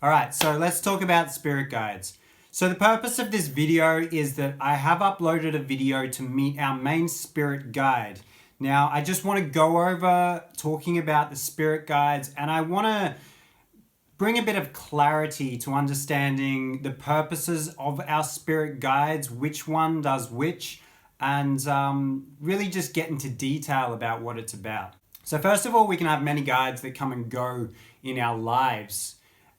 All right, so let's talk about spirit guides. So the purpose of this video is that I have uploaded a video to meet our main spirit guide. Now, I just want to go over talking about the spirit guides, and I want to bring a bit of clarity to understanding the purposes of our spirit guides, which one does which, and really just get into detail about what it's about. So first of all, we can have many guides that come and go in our lives.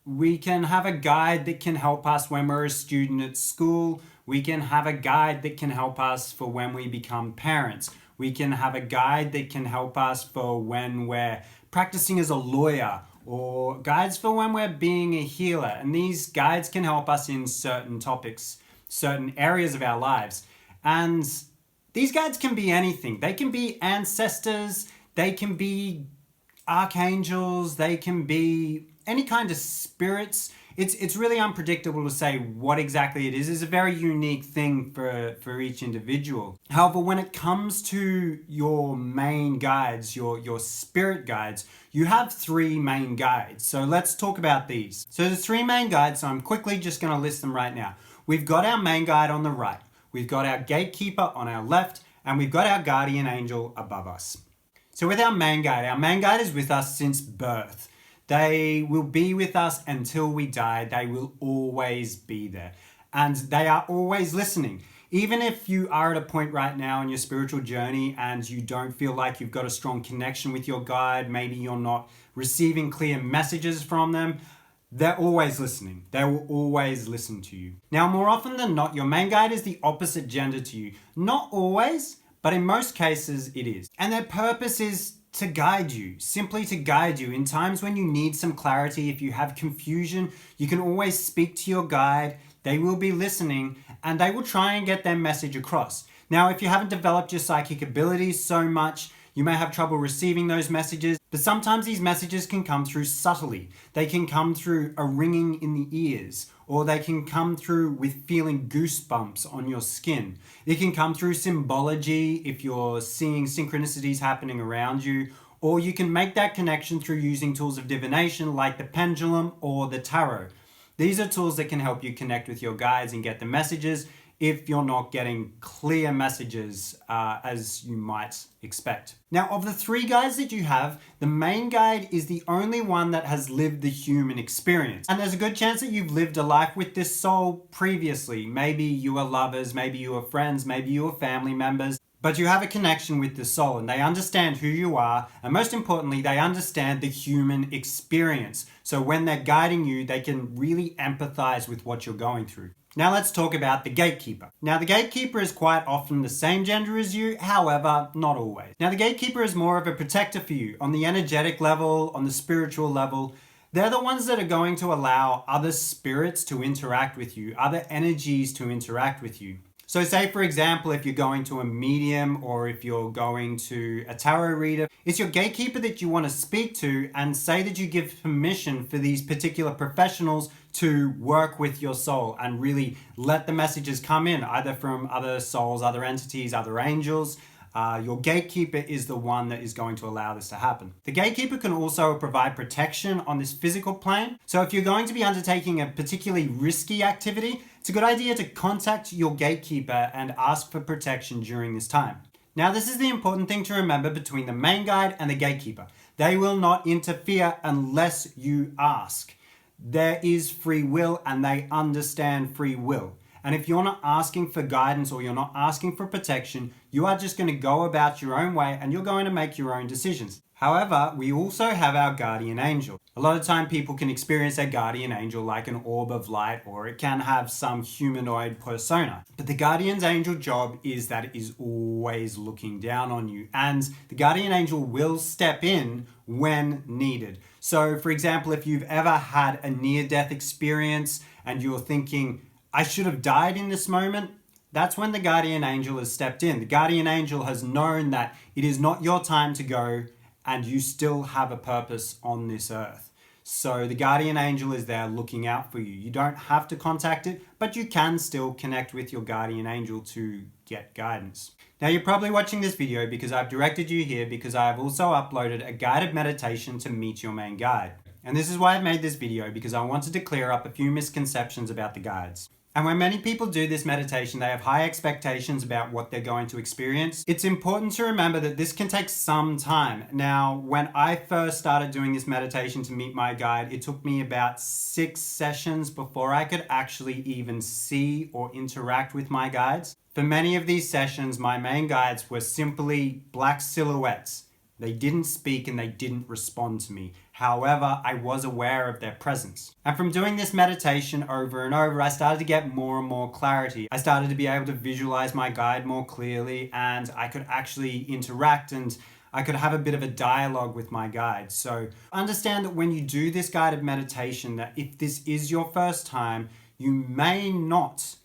We can have a guide that can help us when we're a student at school. We can have a guide that can help us for when we become parents. We can have a guide that can help us for when we're practicing as a lawyer, or guides for when we're being a healer. And these guides can help us in certain topics, certain areas of our lives. And these guides can be anything. They can be ancestors, they can be archangels, they can be any kind of spirits. It's really unpredictable to say what exactly it is. It's a very unique thing for each individual. However, when it comes to your main guides, your spirit guides, you have three main guides. So let's talk about these. So there's three main guides, so I'm quickly just going to list them right now. We've got our main guide on the right, we've got our gatekeeper on our left, and we've got our guardian angel above us. So with our main guide is with us since birth. They will be with us until we die. They will always be there. And they are always listening. Even if you are at a point right now in your spiritual journey and you don't feel like you've got a strong connection with your guide, maybe you're not receiving clear messages from them, they're always listening. They will always listen to you. Now, more often than not, your main guide is the opposite gender to you. Not always, but in most cases it is. And their purpose is to guide you, simply to guide you. In times when you need some clarity, if you have confusion, you can always speak to your guide. They will be listening and they will try and get their message across. Now, if you haven't developed your psychic abilities so much, you may have trouble receiving those messages, but sometimes these messages can come through subtly. They can come through a ringing in the ears, or they can come through with feeling goosebumps on your skin. It can come through symbology if you're seeing synchronicities happening around you, or you can make that connection through using tools of divination like the pendulum or the tarot. These are tools that can help you connect with your guides and get the messages if you're not getting clear messages as you might expect. Now, of the three guides that you have, the main guide is the only one that has lived the human experience. And there's a good chance that you've lived a life with this soul previously. Maybe you were lovers, maybe you were friends, maybe you were family members, but you have a connection with the soul and they understand who you are, and most importantly, they understand the human experience. So when they're guiding you, they can really empathize with what you're going through. Now let's talk about the gatekeeper. Now the gatekeeper is quite often the same gender as you, however, not always. Now the gatekeeper is more of a protector for you on the energetic level, on the spiritual level. They're the ones that are going to allow other spirits to interact with you, other energies to interact with you. So say, for example, if you're going to a medium or if you're going to a tarot reader, it's your gatekeeper that you want to speak to and say that you give permission for these particular professionals to work with your soul and really let the messages come in, either from other souls, other entities, other angels. Your gatekeeper is the one that is going to allow this to happen. The gatekeeper can also provide protection on this physical plane. So if you're going to be undertaking a particularly risky activity, it's a good idea to contact your gatekeeper and ask for protection during this time. Now, this is the important thing to remember between the main guide and the gatekeeper. They will not interfere unless you ask. There is free will and they understand free will. And if you're not asking for guidance or you're not asking for protection, you are just going to go about your own way and you're going to make your own decisions. However, we also have our guardian angel. A lot of time people can experience their guardian angel like an orb of light, or it can have some humanoid persona. But the guardian's angel job is that it is always looking down on you, and the guardian angel will step in when needed. So for example, if you've ever had a near-death experience and you're thinking, I should have died in this moment, that's when the guardian angel has stepped in. The guardian angel has known that it is not your time to go and you still have a purpose on this earth. So the guardian angel is there looking out for you. You don't have to contact it, but you can still connect with your guardian angel to get guidance. Now you're probably watching this video because I've directed you here because I have also uploaded a guided meditation to meet your main guide. And this is why I've made this video, because I wanted to clear up a few misconceptions about the guides. And when many people do this meditation, they have high expectations about what they're going to experience. It's important to remember that this can take some time. Now, when I first started doing this meditation to meet my guide, it took me about 6 sessions before I could actually even see or interact with my guides. For many of these sessions, my main guides were simply black silhouettes. They didn't speak and they didn't respond to me. However, I was aware of their presence. And from doing this meditation over and over, I started to get more and more clarity. I started to be able to visualize my guide more clearly, and I could actually interact and I could have a bit of a dialogue with my guide. So understand that when you do this guided meditation, that if this is your first time, you may not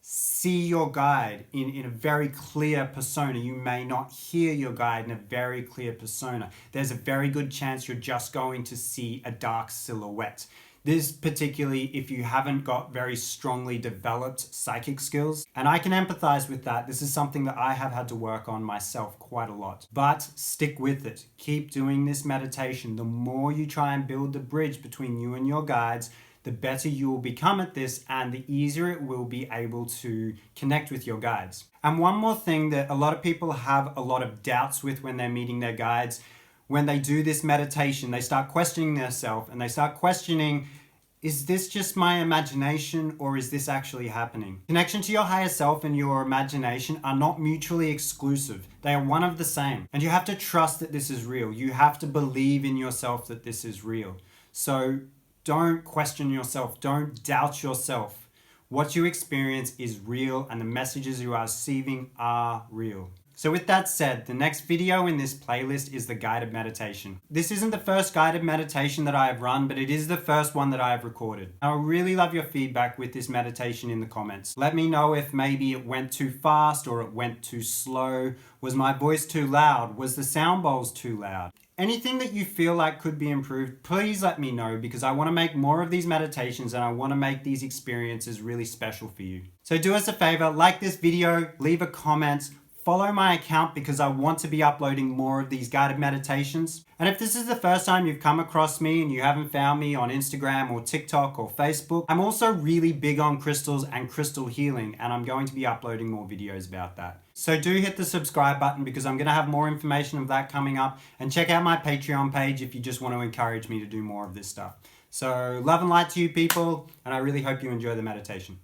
see your guide in a very clear persona. You may not hear your guide in a very clear persona. There's a very good chance you're just going to see a dark silhouette. This particularly if you haven't got very strongly developed psychic skills. And I can empathize with that. This is something that I have had to work on myself quite a lot. But stick with it. Keep doing this meditation. The more you try and build the bridge between you and your guides, the better you will become at this and the easier it will be able to connect with your guides. And one more thing that a lot of people have a lot of doubts with when they're meeting their guides, when they do this meditation, they start questioning themselves and they start questioning, is this just my imagination or is this actually happening? Connection to your higher self and your imagination are not mutually exclusive. They are one of the same. And you have to trust that this is real. You have to believe in yourself that this is real. So don't question yourself. Don't doubt yourself. What you experience is real and the messages you are receiving are real. So with that said, the next video in this playlist is the guided meditation. This isn't the first guided meditation that I have run, but it is the first one that I have recorded. I would really love your feedback with this meditation in the comments. Let me know if maybe it went too fast or it went too slow. Was my voice too loud? Was the sound bowls too loud? Anything that you feel like could be improved, please let me know, because I want to make more of these meditations and I want to make these experiences really special for you. So do us a favor, like this video, leave a comment, follow my account because I want to be uploading more of these guided meditations. And if this is the first time you've come across me and you haven't found me on Instagram or TikTok or Facebook, I'm also really big on crystals and crystal healing, and I'm going to be uploading more videos about that. So do hit the subscribe button because I'm going to have more information of that coming up, and check out my Patreon page if you just want to encourage me to do more of this stuff. So love and light to you people, and I really hope you enjoy the meditation.